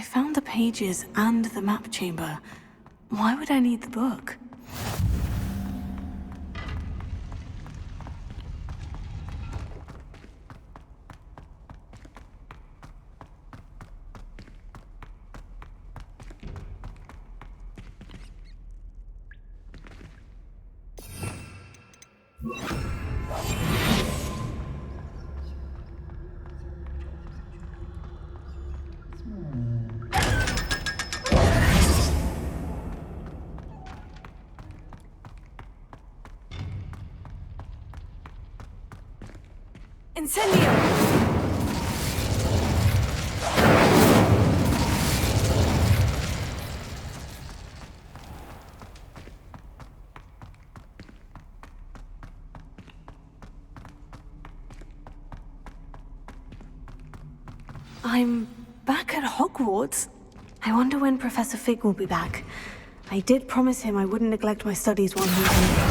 I found the pages and the map chamber. Why would I need the book? Incendio! I'm back at Hogwarts. I wonder when Professor Fig will be back. I did promise him I wouldn't neglect my studies while he was here.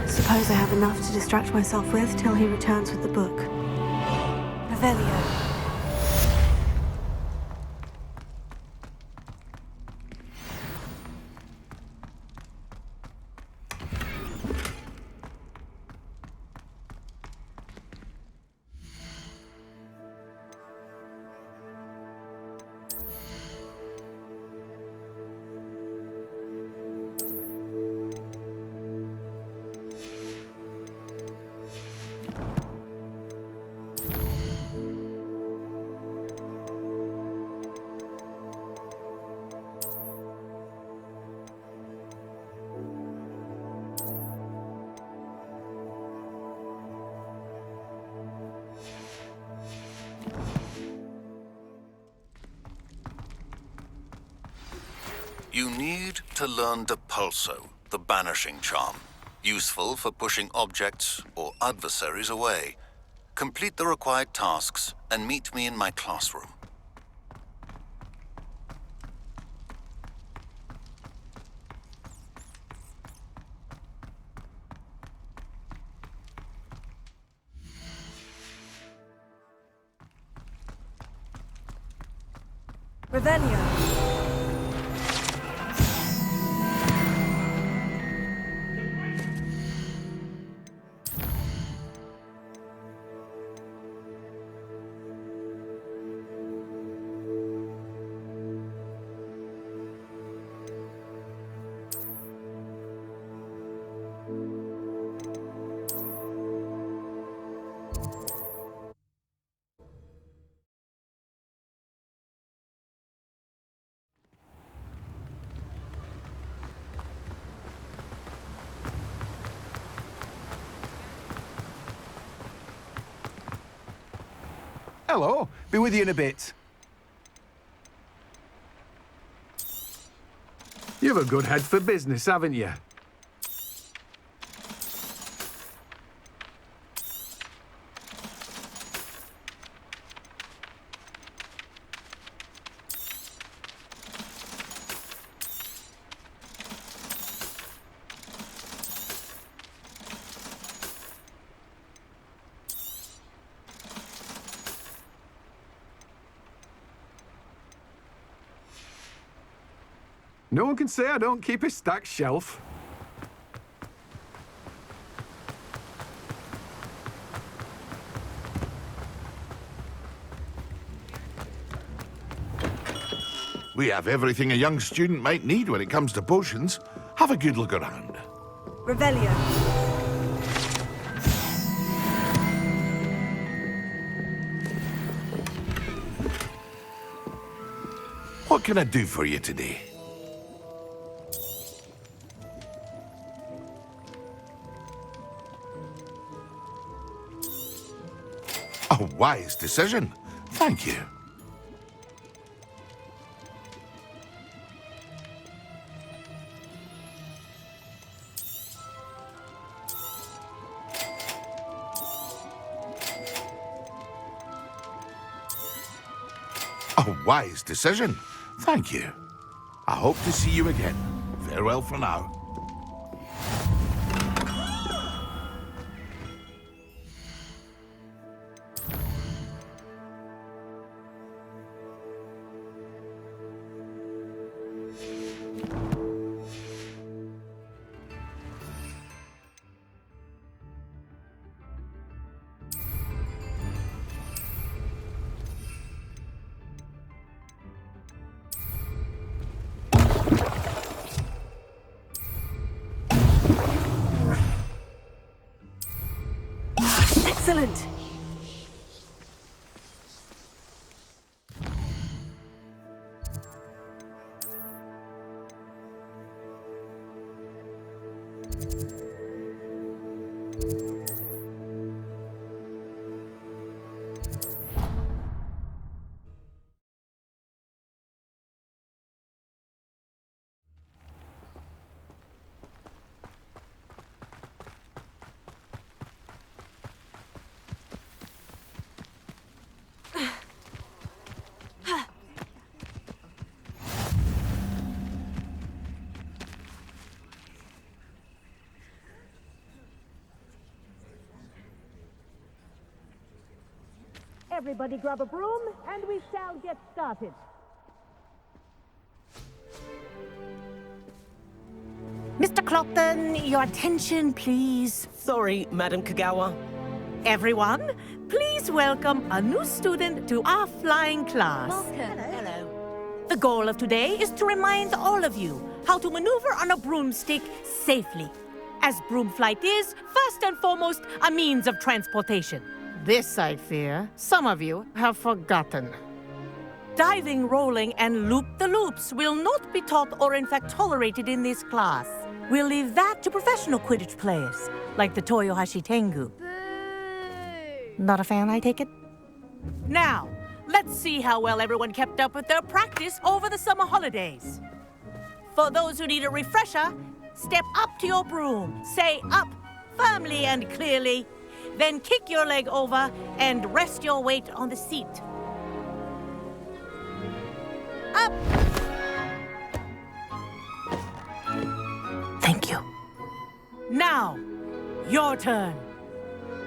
Suppose I have enough to distract myself with till he returns with the book. Revelio. You need to learn Depulso, the banishing charm, useful for pushing objects or adversaries away. Complete the required tasks and meet me in my classroom. Revelio. Hello, be with you in a bit. You've a good head for business, haven't you? No one can say I don't keep a stacked shelf. We have everything a young student might need when it comes to potions. Have a good look around. Revelio. What can I do for you today? A wise decision. Thank you. A wise decision. Thank you. I hope to see you again. Farewell for now. Excellent! Everybody grab a broom, and we shall get started. Mr. Clopton, your attention, please. Sorry, Madam Kagawa. Everyone, please welcome a new student to our flying class. Welcome. Hello. The goal of today is to remind all of you how to maneuver on a broomstick safely, as broom flight is, first and foremost, a means of transportation. This, I fear, some of you have forgotten. Diving, rolling, and loop-the-loops will not be taught or in fact tolerated in this class. We'll leave that to professional Quidditch players, like the Toyohashi Tengu. Boo! Not a fan, I take it? Now, let's see how well everyone kept up with their practice over the summer holidays. For those who need a refresher, step up to your broom, say up firmly and clearly, then kick your leg over and rest your weight on the seat. Up! Thank you. Now, your turn.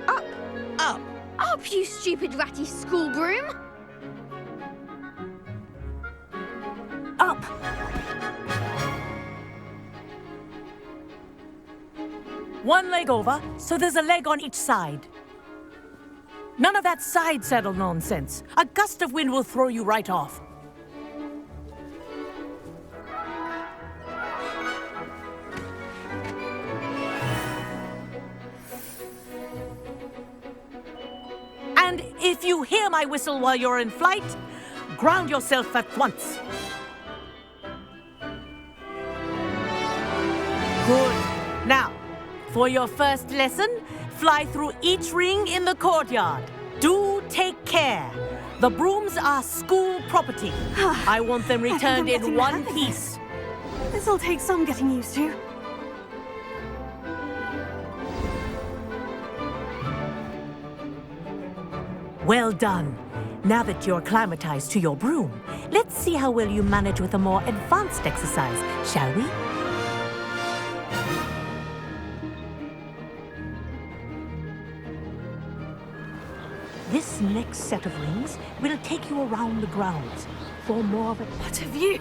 Up! Up! Up, you stupid ratty school broom! Up! One leg over, so there's a leg on each side. None of that side saddle nonsense. A gust of wind will throw you right off. And if you hear my whistle while you're in flight, ground yourself at once. Good. Now, for your first lesson, fly through each ring in the courtyard. Do take care. The brooms are school property. I want them returned in one piece. This'll take some getting used to. Well done. Now that you're acclimatized to your broom, let's see how well you manage with a more advanced exercise, shall we? This next set of rings will take you around the grounds for more of a... What a view!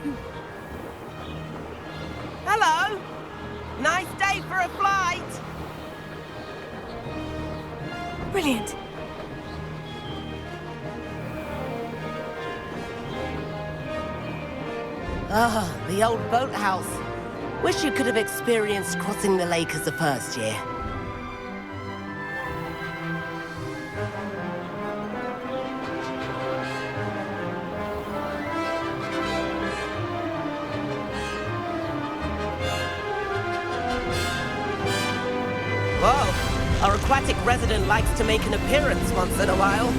Hello! Nice day for a flight! Brilliant! Ah, the old boathouse. Wish you could have experienced crossing the lake as a first year. Whoa, our aquatic resident likes to make an appearance once in a while.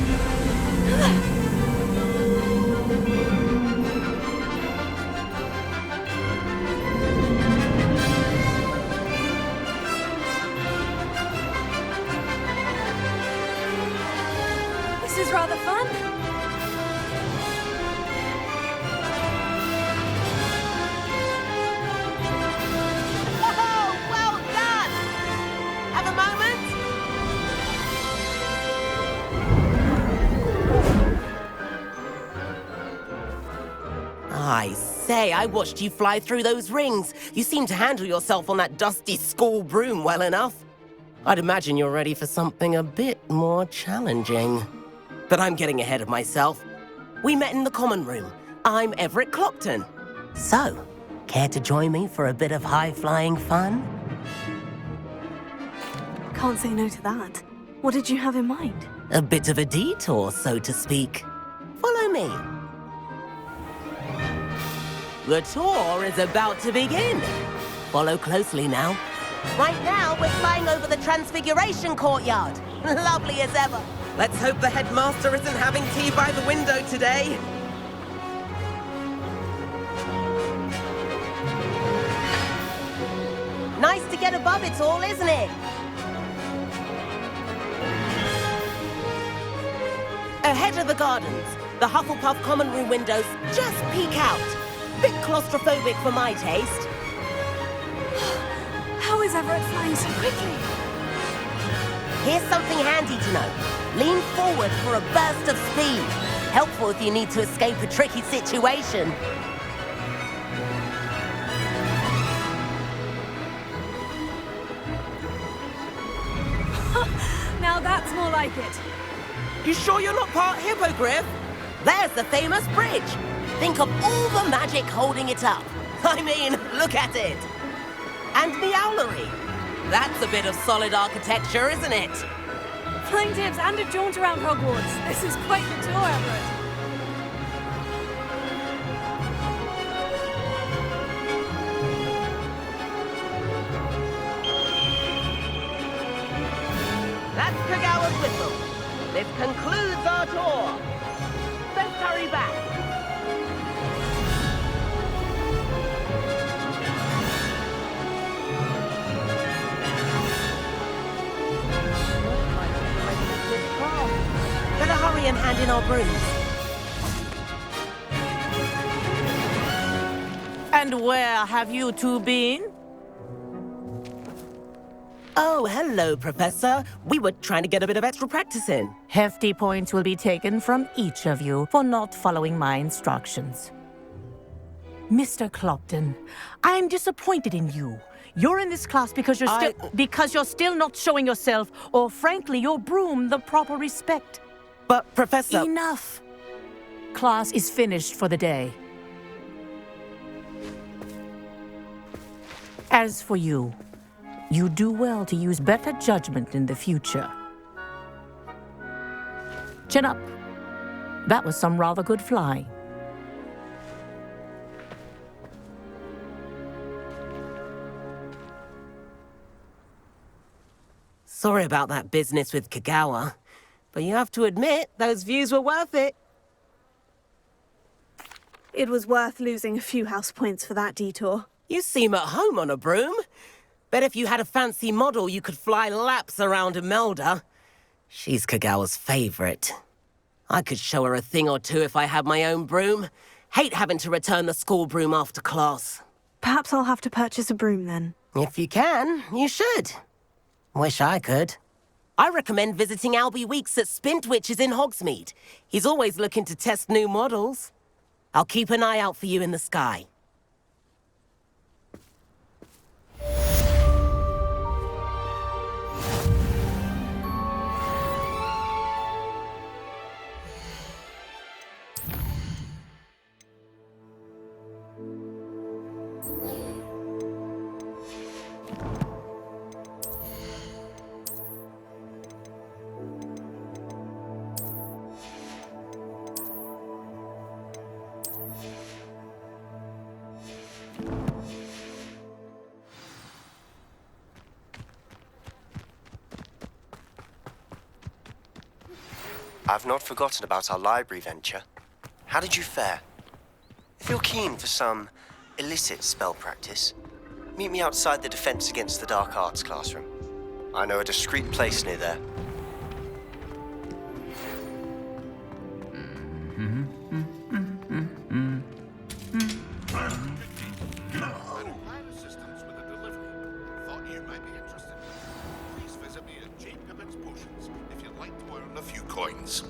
This is rather fun. Whoa, well done! Have a moment? I say, I watched you fly through those rings. You seem to handle yourself on that dusty school broom well enough. I'd imagine you're ready for something a bit more challenging. But I'm getting ahead of myself. We met in the common room. I'm Everett Clopton. So, care to join me for a bit of high-flying fun? Can't say no to that. What did you have in mind? A bit of a detour, so to speak. Follow me. The tour is about to begin. Follow closely now. Right now, we're flying over the Transfiguration Courtyard. Lovely as ever. Let's hope the headmaster isn't having tea by the window today. Nice to get above it all, isn't it? Ahead of the gardens, the Hufflepuff common room windows just peek out. Bit claustrophobic for my taste. How is Everett flying so quickly? Here's something handy to know. Lean forward for a burst of speed. Helpful if you need to escape a tricky situation. Now that's more like it. You sure you're not part hippogriff? There's the famous bridge. Think of all the magic holding it up. I mean, look at it. And the owlery. That's a bit of solid architecture, isn't it? Flying tips and a jaunt around Hogwarts. This is quite the tour, Everett. That's Kagawa's whistle. This concludes our tour. Let's hurry back. Better hurry and hand in our brooms. And where have you two been? Oh, hello, Professor. We were trying to get a bit of extra practice in. Hefty points will be taken from each of you for not following my instructions. Mr. Clopton, I'm disappointed in you. You're in this class because you're still not showing yourself, or frankly, your broom the proper respect. But, Professor... Enough. Class is finished for the day. As for you, you do well to use better judgment in the future. Chin up. That was some rather good flying. Sorry about that business with Kagawa, but you have to admit, those views were worth it. It was worth losing a few house points for that detour. You seem at home on a broom. Bet if you had a fancy model, you could fly laps around Imelda. She's Kagawa's favorite. I could show her a thing or two if I had my own broom. Hate having to return the school broom after class. Perhaps I'll have to purchase a broom then. If you can, you should. Wish I could. I recommend visiting Albie Weeks at Spintwitches in Hogsmeade. He's always looking to test new models. I'll keep an eye out for you in the sky. I've not forgotten about our library venture. How did you fare? If you're keen for some illicit spell practice, meet me outside the Defense Against the Dark Arts classroom. I know a discreet place near there. Assistance with a delivery. Thought you might be interested. Please visit me at J. Pippett's Potions if you'd like to earn a few coins.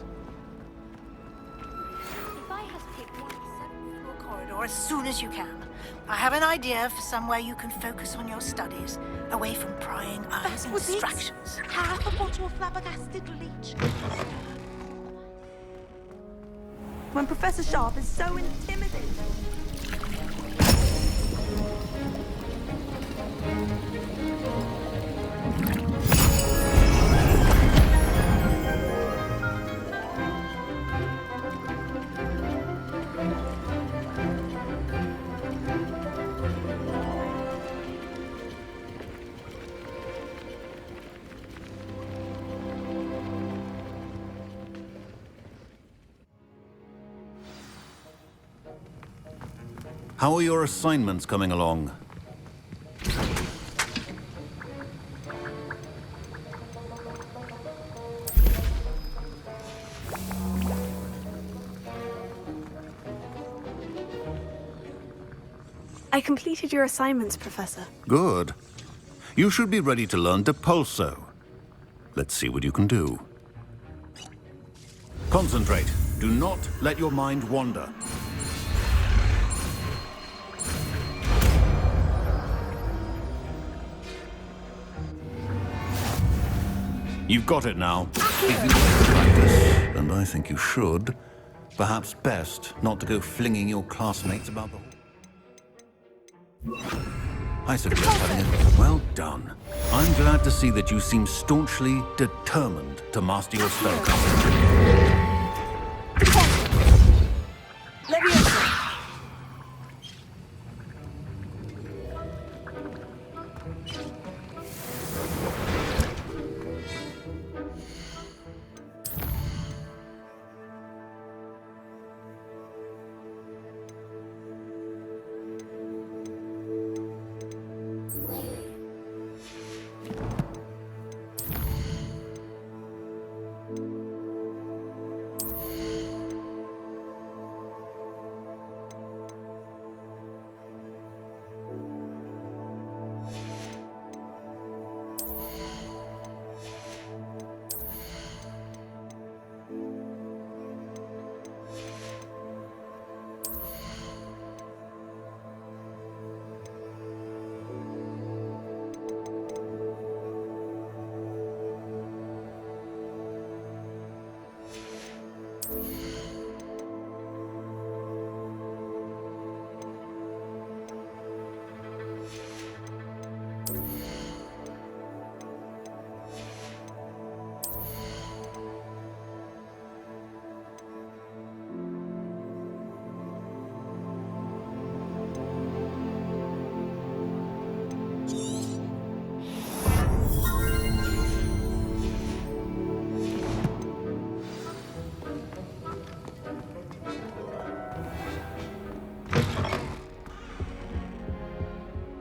If I had to pick one 7th floor corridor as soon as you can, I have an idea for somewhere you can focus on your studies, away from prying eyes and distractions. Half a bottle of flabbergasted leech. When Professor Sharp is so intimidating. How are your assignments coming along? I completed your assignments, Professor. Good. You should be ready to learn Depulso. Let's see what you can do. Concentrate. Do not let your mind wander. You've got it now. If you like to practice, and I think you should, perhaps best not to go flinging your classmates about the... I suggest having it. Well done. I'm glad to see that you seem staunchly determined to master your spellcasting.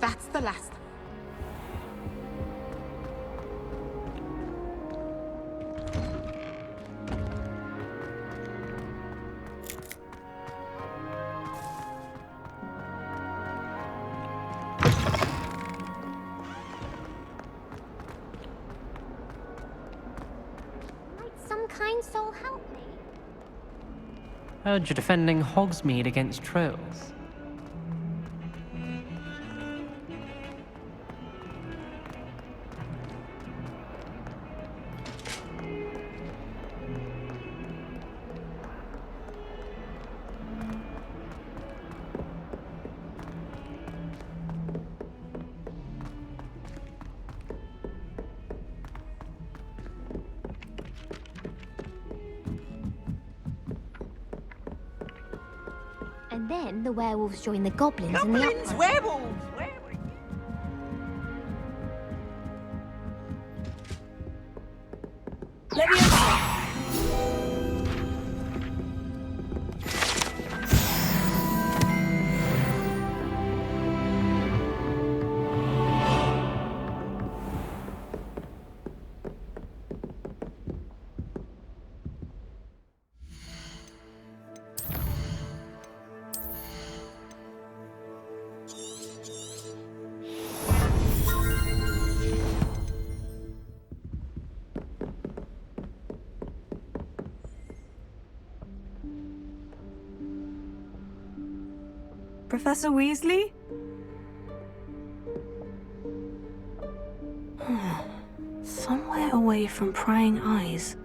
That's the last. Might some kind soul help me? Heard you're defending Hogsmeade against trolls. And then the werewolves join the goblins in the Goblins, uproar. werewolves! Professor Weasley? Somewhere away from prying eyes.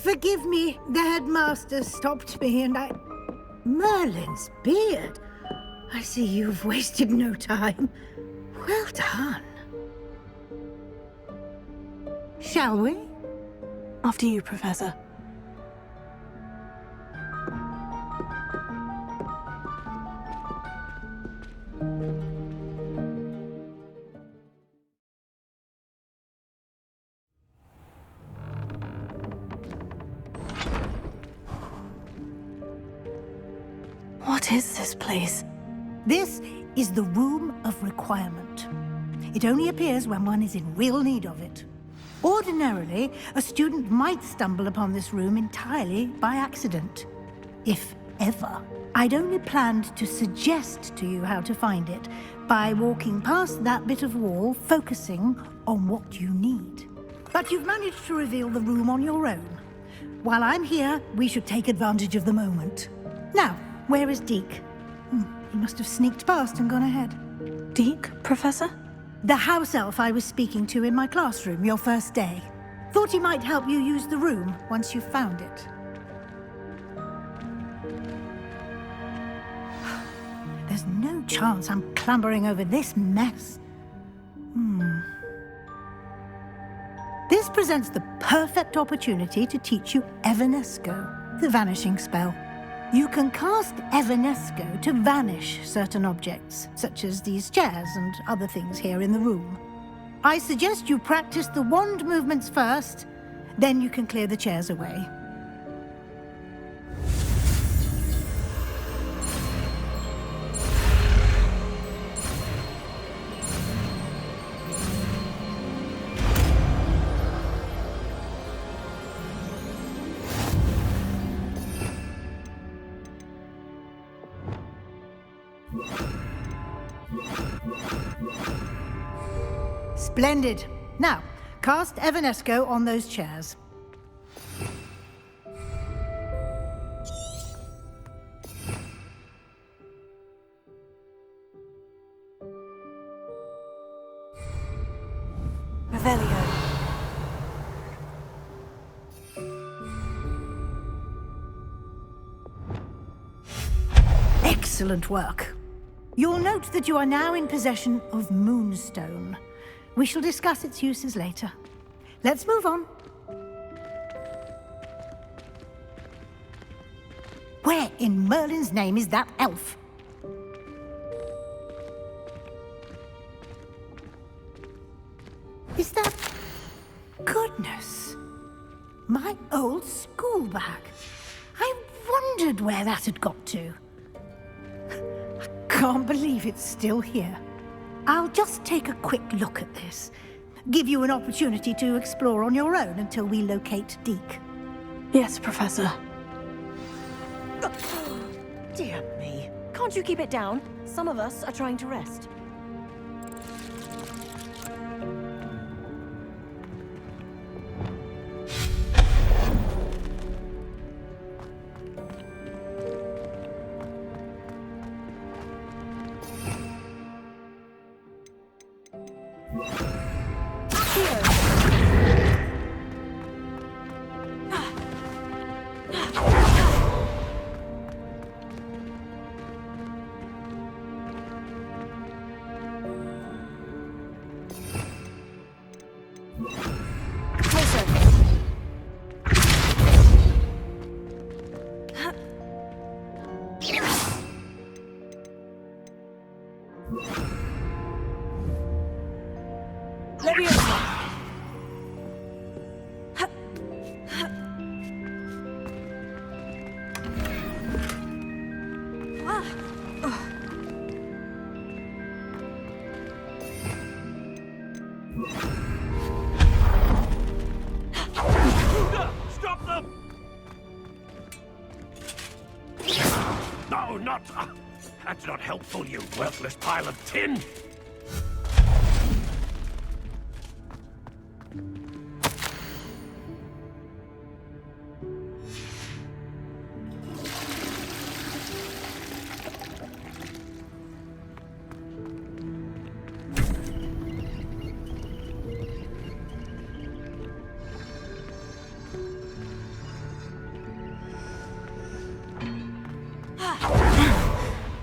Forgive me, the headmaster stopped me and I... Merlin's beard. I see you've wasted no time. Well done. Shall we? After you, Professor. What is this place? This is the Room of Requirement. It only appears when one is in real need of it. Ordinarily, a student might stumble upon this room entirely by accident. If ever. I'd only planned to suggest to you how to find it by walking past that bit of wall, focusing on what you need. But you've managed to reveal the room on your own. While I'm here, we should take advantage of the moment. Now, where is Deke? He must have sneaked past and gone ahead. Deke, Professor? The house elf I was speaking to in my classroom your first day. Thought he might help you use the room once you found it. There's no chance I'm clambering over this mess. This presents the perfect opportunity to teach you Evanesco, the vanishing spell. You can cast Evanesco to vanish certain objects, such as these chairs and other things here in the room. I suggest you practice the wand movements first, then you can clear the chairs away. Splendid. Now, cast Evanesco on those chairs. Revelio. Excellent work. You'll note that you are now in possession of Moonstone. We shall discuss its uses later. Let's move on. Where in Merlin's name is that elf? Is that... Goodness. My old school bag. I wondered where that had got to. I can't believe it's still here. I'll just take a quick look at this. Give you an opportunity to explore on your own until we locate Deke. Yes, Professor. Dear me. Can't you keep it down? Some of us are trying to rest. Stop them! No, not... That's not helpful, you worthless pile of tin!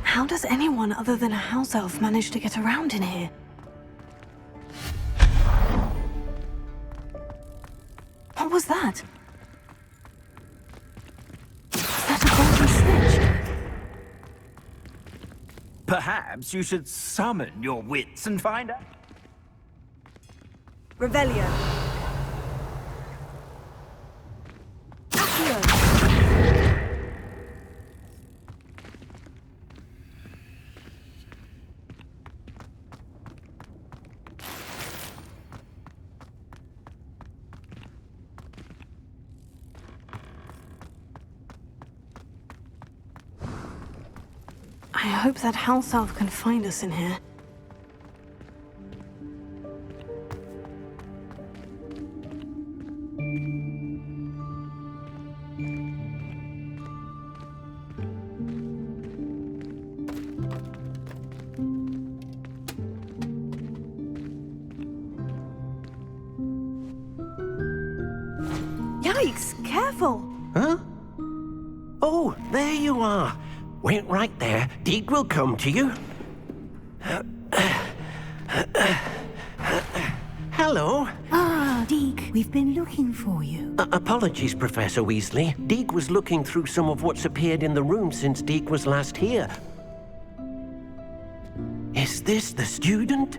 How does anyone other than a house elf manage to get around in here? What was that? Is that a golden snitch? Perhaps you should summon your wits and find out. Revelio. Accio. I hope that house elf can find us in here. Yikes! Careful! Huh? Oh, there you are. Wait right there. Deke will come to you. Hello. Ah, Deke, we've been looking for you. Apologies, Professor Weasley. Deke was looking through some of what's appeared in the room since Deke was last here. Is this the student?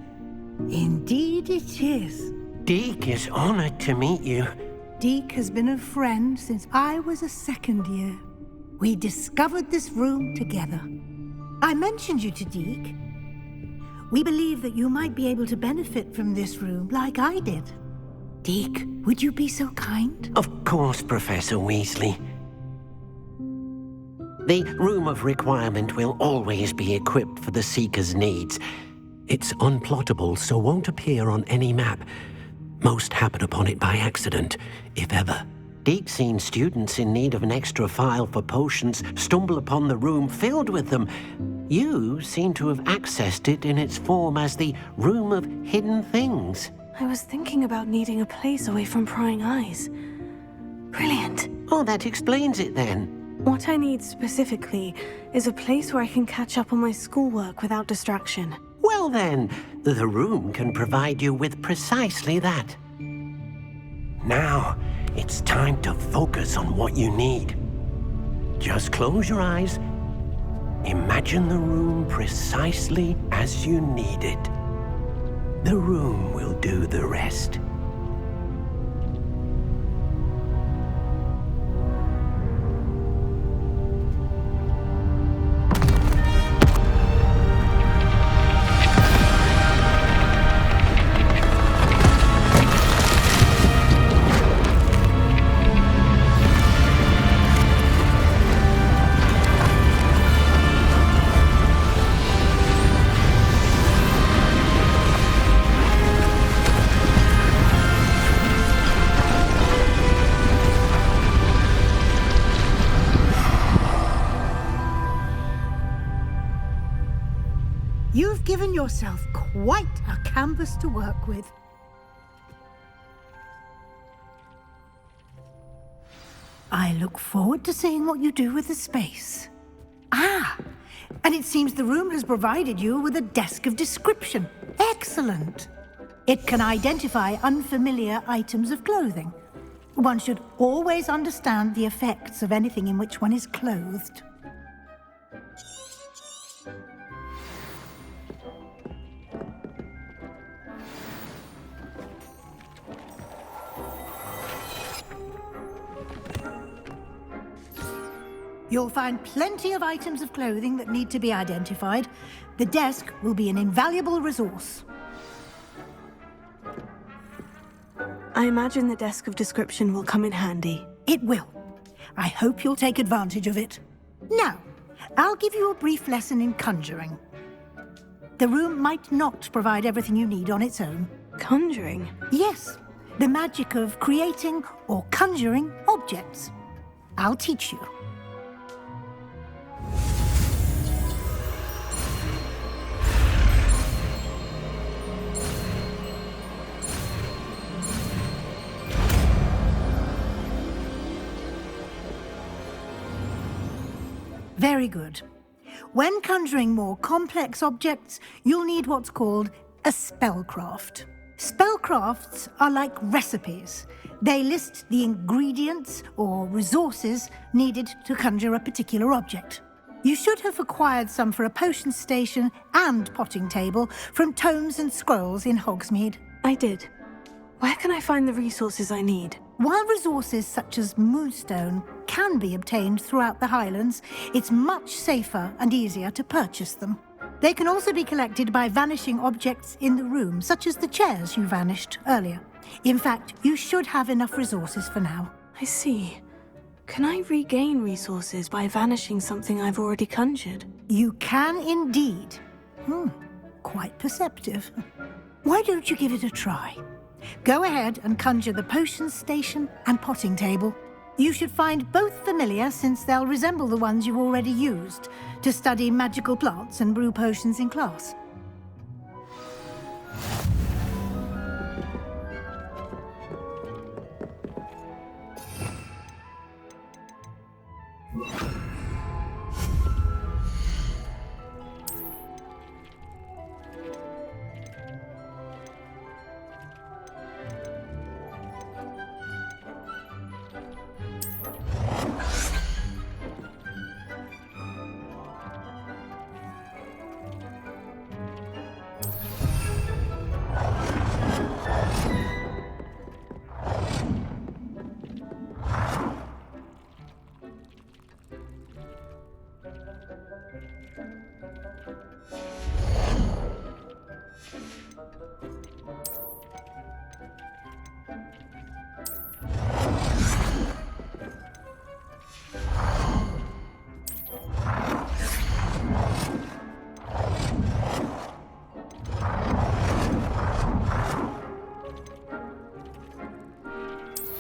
Indeed it is. Deke is honored to meet you. Deke has been a friend since I was a second year. We discovered this room together. I mentioned you to Deke. We believe that you might be able to benefit from this room like I did. Deke, would you be so kind? Of course, Professor Weasley. The Room of Requirement will always be equipped for the Seeker's needs. It's unplottable, so won't appear on any map. Most happen upon it by accident, if ever. Deke's seen students in need of an extra file for potions stumble upon the room filled with them. You seem to have accessed it in its form as the Room of Hidden Things. I was thinking about needing a place away from prying eyes. Brilliant. Oh, that explains it then. What I need specifically is a place where I can catch up on my schoolwork without distraction. Well then, the room can provide you with precisely that. Now, it's time to focus on what you need. Just close your eyes. Imagine the room precisely as you need it. The room will do the rest. You've given yourself quite a canvas to work with. I look forward to seeing what you do with the space. Ah, and it seems the room has provided you with a desk of description. Excellent. It can identify unfamiliar items of clothing. One should always understand the effects of anything in which one is clothed. You'll find plenty of items of clothing that need to be identified. The desk will be an invaluable resource. I imagine the desk of description will come in handy. It will. I hope you'll take advantage of it. Now, I'll give you a brief lesson in conjuring. The room might not provide everything you need on its own. Conjuring? Yes, the magic of creating or conjuring objects. I'll teach you. Very good. When conjuring more complex objects, you'll need what's called a spellcraft. Spellcrafts are like recipes. They list the ingredients or resources needed to conjure a particular object. You should have acquired some for a potion station and potting table from tomes and scrolls in Hogsmeade. I did. Where can I find the resources I need? While resources such as moonstone can be obtained throughout the Highlands, it's much safer and easier to purchase them. They can also be collected by vanishing objects in the room, such as the chairs you vanished earlier. In fact, you should have enough resources for now. I see. Can I regain resources by vanishing something I've already conjured? You can indeed. Quite perceptive. Why don't you give it a try? Go ahead and conjure the potion station and potting table. You should find both familiar, since they'll resemble the ones you've already used to study magical plants and brew potions in class.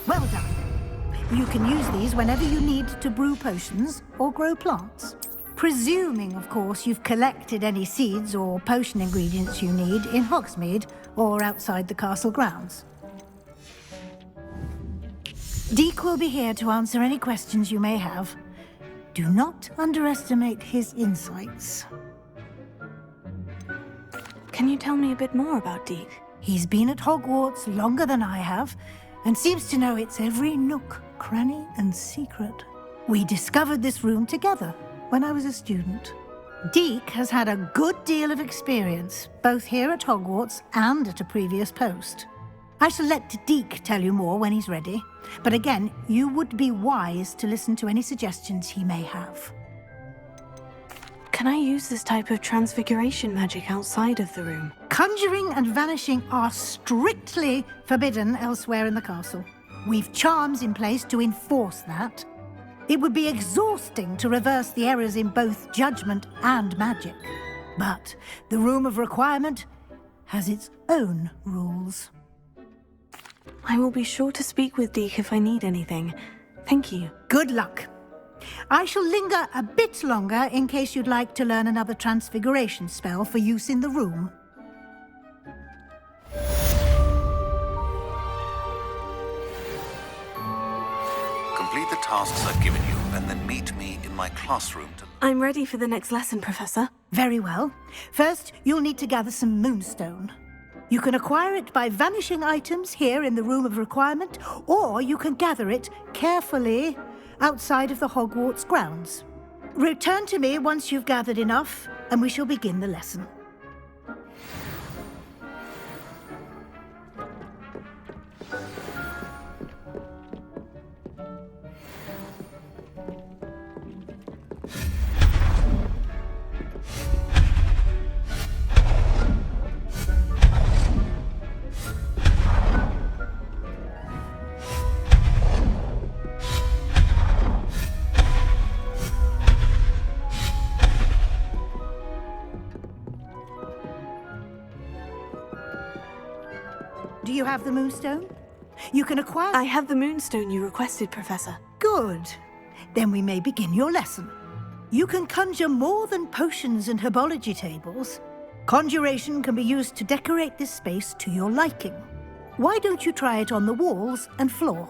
Well done. You can use these whenever you need to brew potions or grow plants. Presuming, of course, you've collected any seeds or potion ingredients you need in Hogsmeade or outside the castle grounds. Deek will be here to answer any questions you may have. Do not underestimate his insights. Can you tell me a bit more about Deek? He's been at Hogwarts longer than I have, and seems to know its every nook, cranny, and secret. We discovered this room together when I was a student. Deek has had a good deal of experience, both here at Hogwarts and at a previous post. I shall let Deek tell you more when he's ready, but again, you would be wise to listen to any suggestions he may have. Can I use this type of transfiguration magic outside of the room? Conjuring and vanishing are strictly forbidden elsewhere in the castle. We've charms in place to enforce that. It would be exhausting to reverse the errors in both judgment and magic. But the Room of Requirement has its own rules. I will be sure to speak with Deek if I need anything. Thank you. Good luck. I shall linger a bit longer in case you'd like to learn another transfiguration spell for use in the room. Complete the tasks I've given you, and then meet me in my classroom to... I'm ready for the next lesson, Professor. Very well. First, you'll need to gather some moonstone. You can acquire it by vanishing items here in the Room of Requirement, or you can gather it carefully outside of the Hogwarts grounds. Return to me once you've gathered enough, and we shall begin the lesson. Do you have the moonstone? You can acquire... I have the moonstone you requested, Professor. Good. Then we may begin your lesson. You can conjure more than potions and herbology tables. Conjuration can be used to decorate this space to your liking. Why don't you try it on the walls and floor?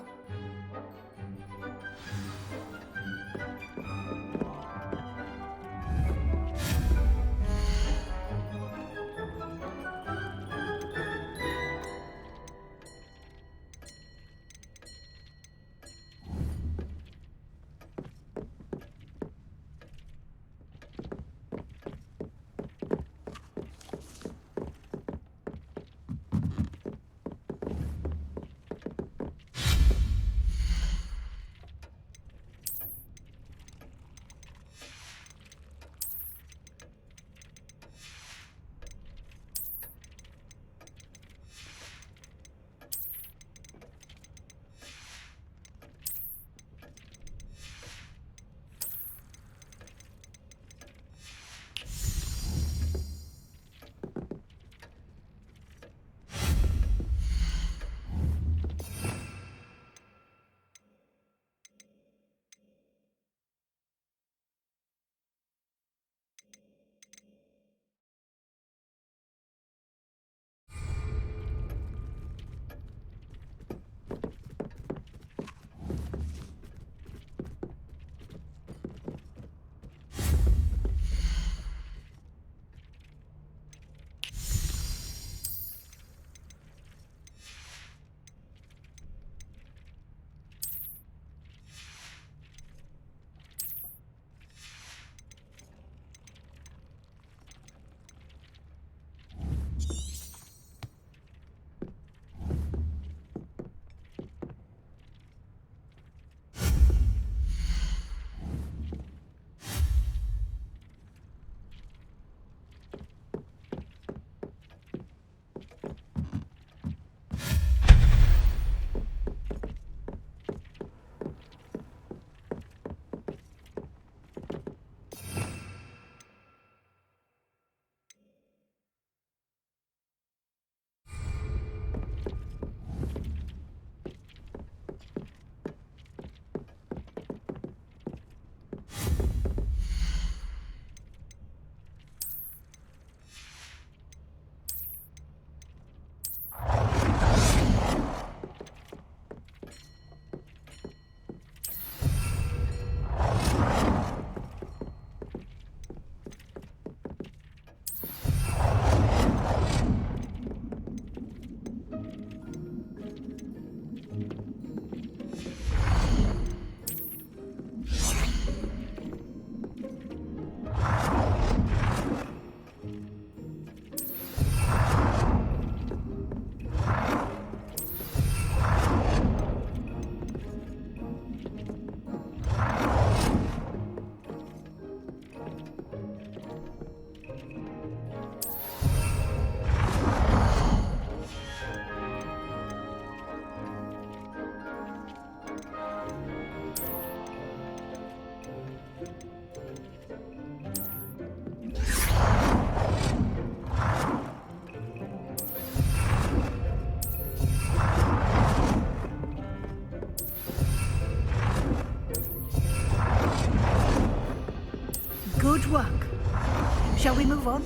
move on.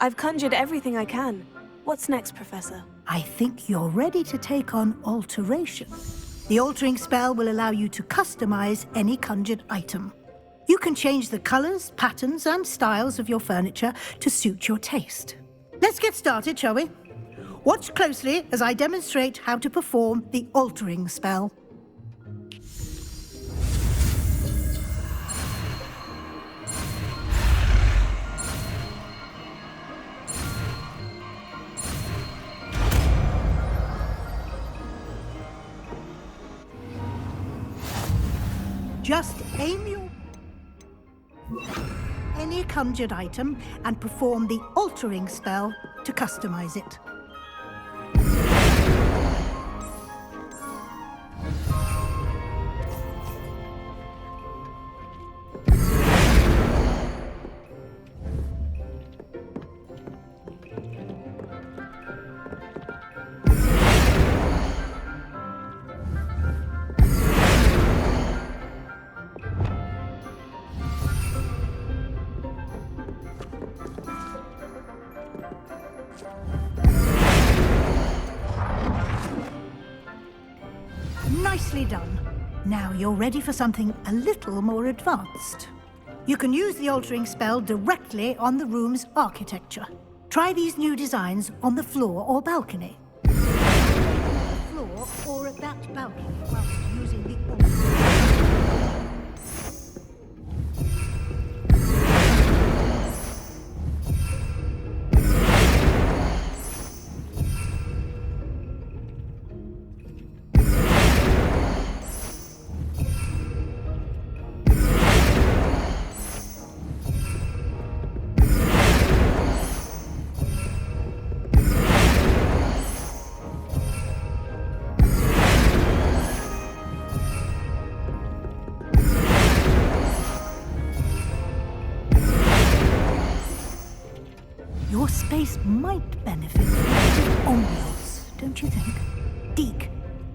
I've conjured everything I can. What's next, Professor? I think you're ready to take on alteration. The altering spell will allow you to customize any conjured item. You can change the colors, patterns, and styles of your furniture to suit your taste. Let's get started, shall we? Watch closely as I demonstrate how to perform the altering spell. Just aim your any conjured item and perform the altering spell to customize it. Nicely done. Now you're ready for something a little more advanced. You can use the altering spell directly on the room's architecture. Try these new designs on the floor or balcony. Floor or at that balcony whilst using the altering spell. Your space might benefit from a bit of ambiance, don't you think? Deke,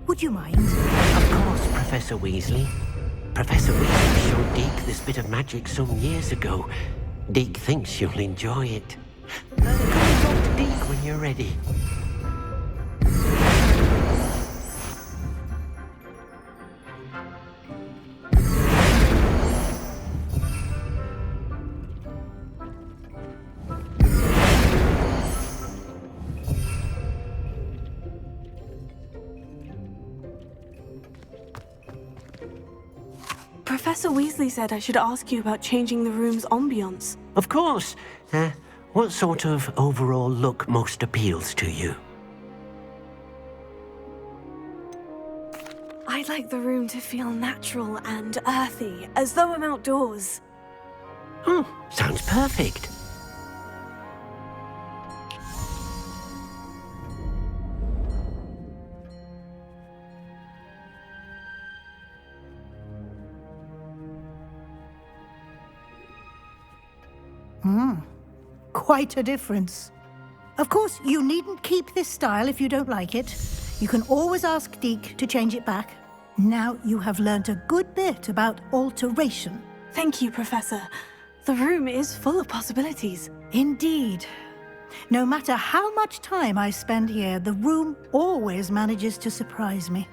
would you mind? Of course, Professor Weasley. Professor Weasley showed Deke this bit of magic some years ago. Deke thinks you'll enjoy it. Come and talk to Deke when you're ready. Professor Weasley said I should ask you about changing the room's ambiance. Of course. What sort of overall look most appeals to you? I'd like the room to feel natural and earthy, as though I'm outdoors. Oh, sounds perfect. Quite a difference. Of course, you needn't keep this style if you don't like it. You can always ask Deke to change it back. Now you have learnt a good bit about alteration. Thank you, Professor. The room is full of possibilities. Indeed. No matter how much time I spend here, the room always manages to surprise me.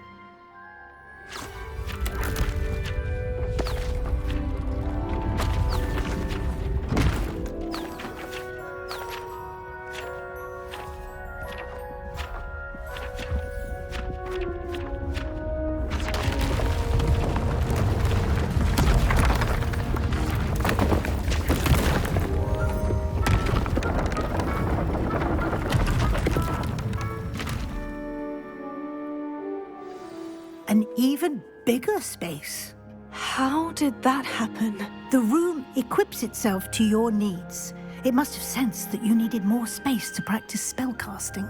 An even bigger space. How did that happen? The room equips itself to your needs. It must have sensed that you needed more space to practice spellcasting.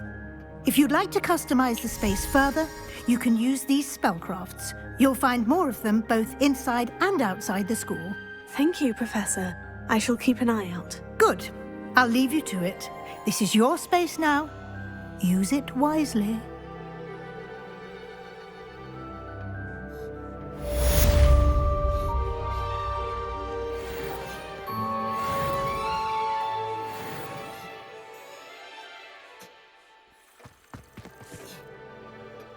If you'd like to customize the space further, you can use these spellcrafts. You'll find more of them both inside and outside the school. Thank you, Professor. I shall keep an eye out. Good. I'll leave you to it. This is your space now. Use it wisely.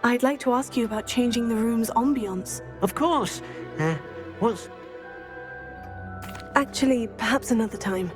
I'd like to ask you about changing the room's ambiance. Of course. What's... Actually, perhaps another time.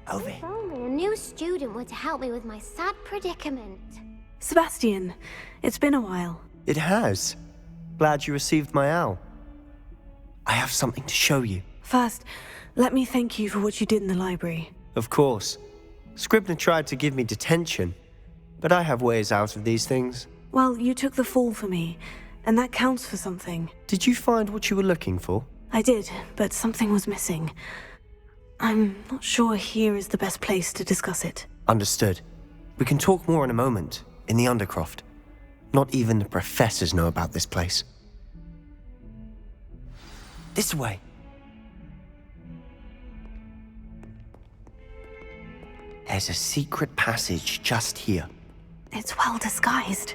Over. If only a new student were to help me with my sad predicament. Sebastian, it's been a while. It has. Glad you received my owl. I have something to show you. First, let me thank you for what you did in the library. Of course. Scribner tried to give me detention, but I have ways out of these things. Well, you took the fall for me, and that counts for something. Did you find what you were looking for? I did, but something was missing. I'm not sure here is the best place to discuss it. Understood. We can talk more in a moment, in the Undercroft. Not even the professors know about this place. This way. There's a secret passage just here. It's well disguised.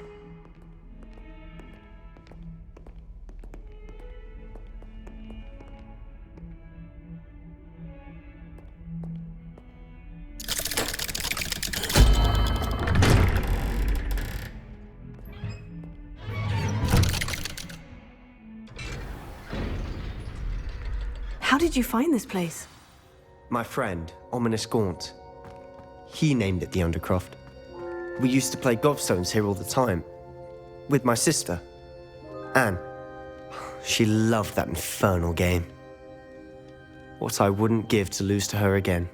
How did you find this place? My friend, Ominous Gaunt. He named it the Undercroft. We used to play gobstones here all the time. With my sister, Anne. She loved that infernal game. What I wouldn't give to lose to her again.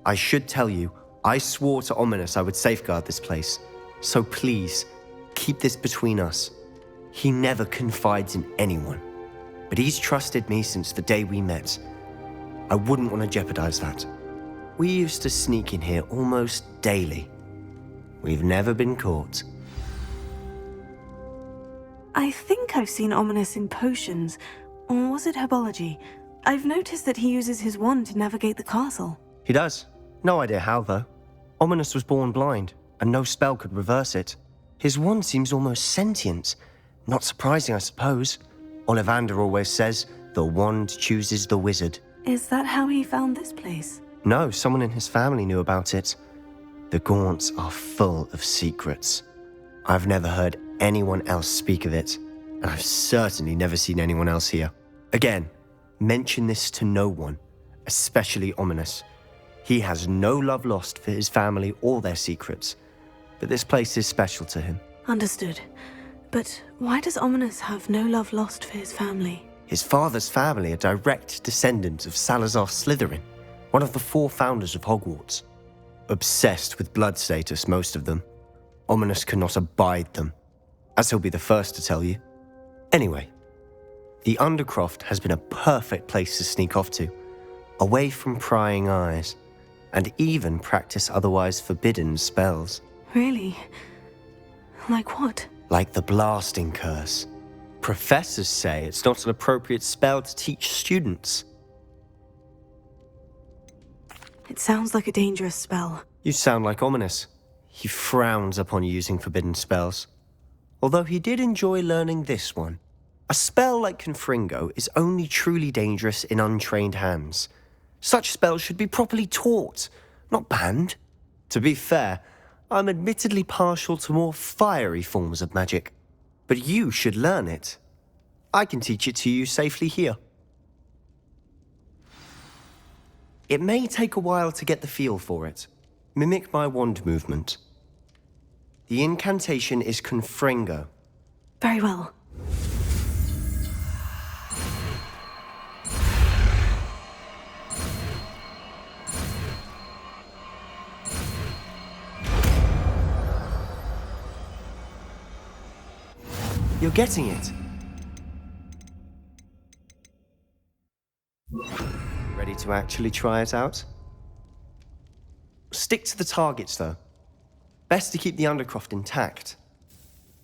I should tell you, I swore to Ominous I would safeguard this place. So please, keep this between us. He never confides in anyone. But he's trusted me since the day we met. I wouldn't want to jeopardize that. We used to sneak in here almost daily. We've never been caught. I think I've seen Ominous in potions. Or was it herbology? I've noticed that he uses his wand to navigate the castle. He does. No idea how, though. Ominous was born blind, and no spell could reverse it. His wand seems almost sentient. Not surprising, I suppose. Ollivander always says, the wand chooses the wizard. Is that how he found this place? No, someone in his family knew about it. The Gaunts are full of secrets. I've never heard anyone else speak of it, and I've certainly never seen anyone else here. Again, mention this to no one, especially Ominous. He has no love lost for his family or their secrets, but this place is special to him. Understood. But why does Ominous have no love lost for his family? His father's family are direct descendants of Salazar Slytherin, one of the 4 founders of Hogwarts. Obsessed with blood status, most of them. Ominous cannot abide them, as he'll be the first to tell you. Anyway, the Undercroft has been a perfect place to sneak off to, away from prying eyes, and even practice otherwise forbidden spells. Really? Like what? Like the blasting curse. Professors say it's not an appropriate spell to teach students. It sounds like a dangerous spell. You sound like Ominous. He frowns upon using forbidden spells. Although he did enjoy learning this one. A spell like Confringo is only truly dangerous in untrained hands. Such spells should be properly taught, not banned. To be fair, I'm admittedly partial to more fiery forms of magic. But you should learn it. I can teach it to you safely here. It may take a while to get the feel for it. Mimic my wand movement. The incantation is Confringo. Very well. You're getting it. to actually try it out. Stick to the targets, though. Best to keep the Undercroft intact.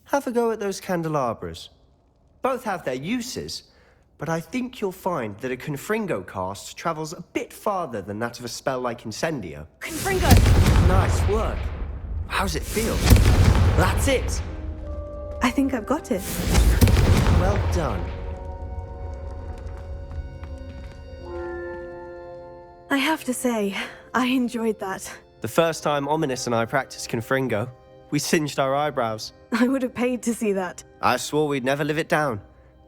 Have a go at those candelabras. Both have their uses, but I think you'll find that a Confringo cast travels a bit farther than that of a spell like Incendio. Confringo! Nice work. How's it feel? That's it! I think I've got it. Well done. I have to say, I enjoyed that. The first time Ominous and I practiced Confringo, we singed our eyebrows. I would have paid to see that. I swore we'd never live it down.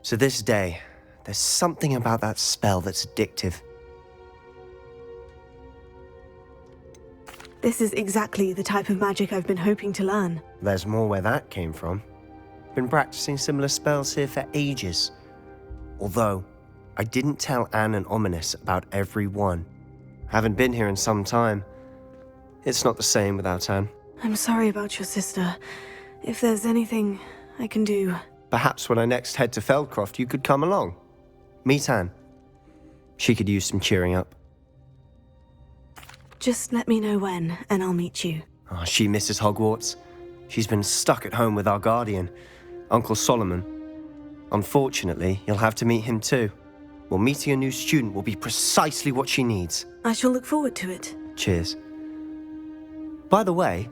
To this day, there's something about that spell that's addictive. This is exactly the type of magic I've been hoping to learn. There's more where that came from. Been practicing similar spells here for ages. Although, I didn't tell Anne and Ominous about every one. Haven't been here in some time. It's not the same without Anne. I'm sorry about your sister. If there's anything I can do... Perhaps when I next head to Feldcroft, you could come along. Meet Anne. She could use some cheering up. Just let me know when, and I'll meet you. Oh, she misses Hogwarts. She's been stuck at home with our guardian, Uncle Solomon. Unfortunately, you'll have to meet him too. Well, meeting a new student will be precisely what she needs. I shall look forward to it. Cheers. By the way,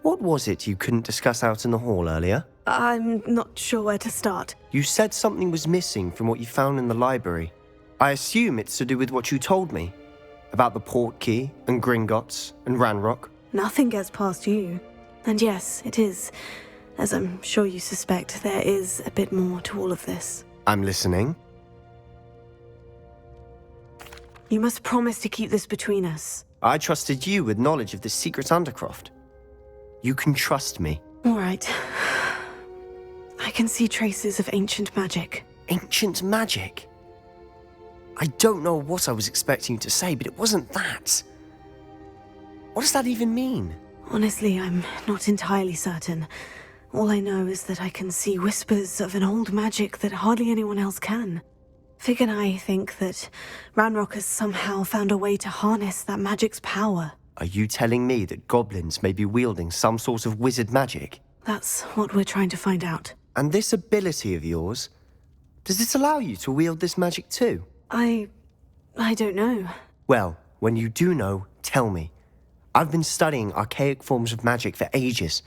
what was it you couldn't discuss out in the hall earlier? I'm not sure where to start. You said something was missing from what you found in the library. I assume it's to do with what you told me. About the Portkey, and Gringotts, and Ranrock. Nothing gets past you. And yes, it is. As I'm sure you suspect, there is a bit more to all of this. I'm listening. You must promise to keep this between us. I trusted you with knowledge of the secret Undercroft. You can trust me. All right. I can see traces of ancient magic. Ancient magic? I don't know what I was expecting you to say, but it wasn't that. What does that even mean? Honestly, I'm not entirely certain. All I know is that I can see whispers of an old magic that hardly anyone else can. Fig and I think that Ranrock has somehow found a way to harness that magic's power. Are you telling me that goblins may be wielding some sort of wizard magic? That's what we're trying to find out. And this ability of yours, does it allow you to wield this magic too? I don't know. Well, when you do know, tell me. I've been studying archaic forms of magic for ages.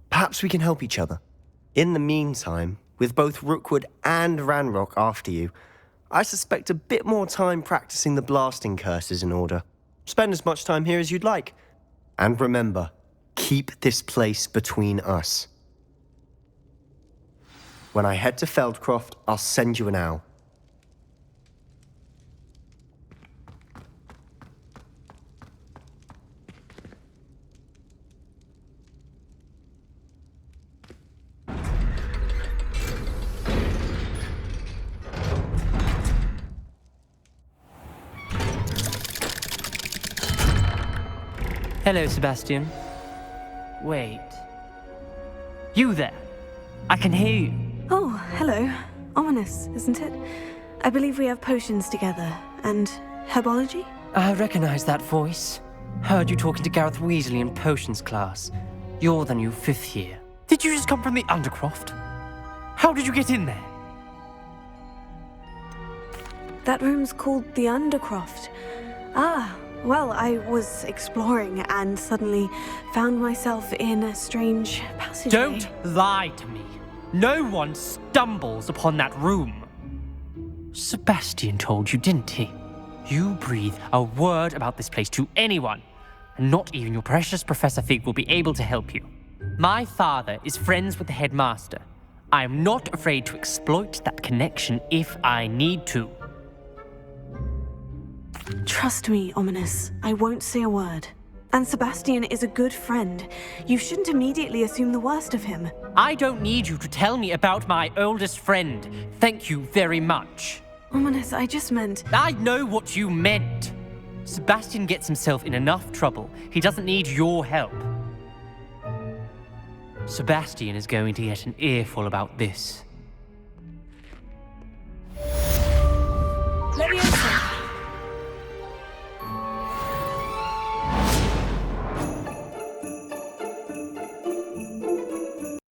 Perhaps we can help each other. In the meantime, with both Rookwood and Ranrock after you, I suspect a bit more time practicing the blasting curse is in order. Spend as much time here as you'd like. And remember, keep this place between us. When I head to Feldcroft, I'll send you an owl. Hello, Sebastian. Wait. You there? I can hear you. Oh, hello. Ominous, isn't it? I believe we have potions together. And herbology? I recognize that voice. Heard you talking to Gareth Weasley in potions class. You're the new 5th year. Did you just come from the Undercroft? How did you get in there? That room's called the Undercroft. Ah, well, I was exploring and suddenly found myself in a strange passageway. Don't lie to me. No one stumbles upon that room. Sebastian told you, didn't he? You breathe a word about this place to anyone, and not even your precious Professor Fig will be able to help you. My father is friends with the headmaster. I am not afraid to exploit that connection if I need to. Trust me, Ominous. I won't say a word. And Sebastian is a good friend. You shouldn't immediately assume the worst of him. I don't need you to tell me about my oldest friend. Thank you very much. Ominous, I just meant... I know what you meant. Sebastian gets himself in enough trouble. He doesn't need your help. Sebastian is going to get an earful about this.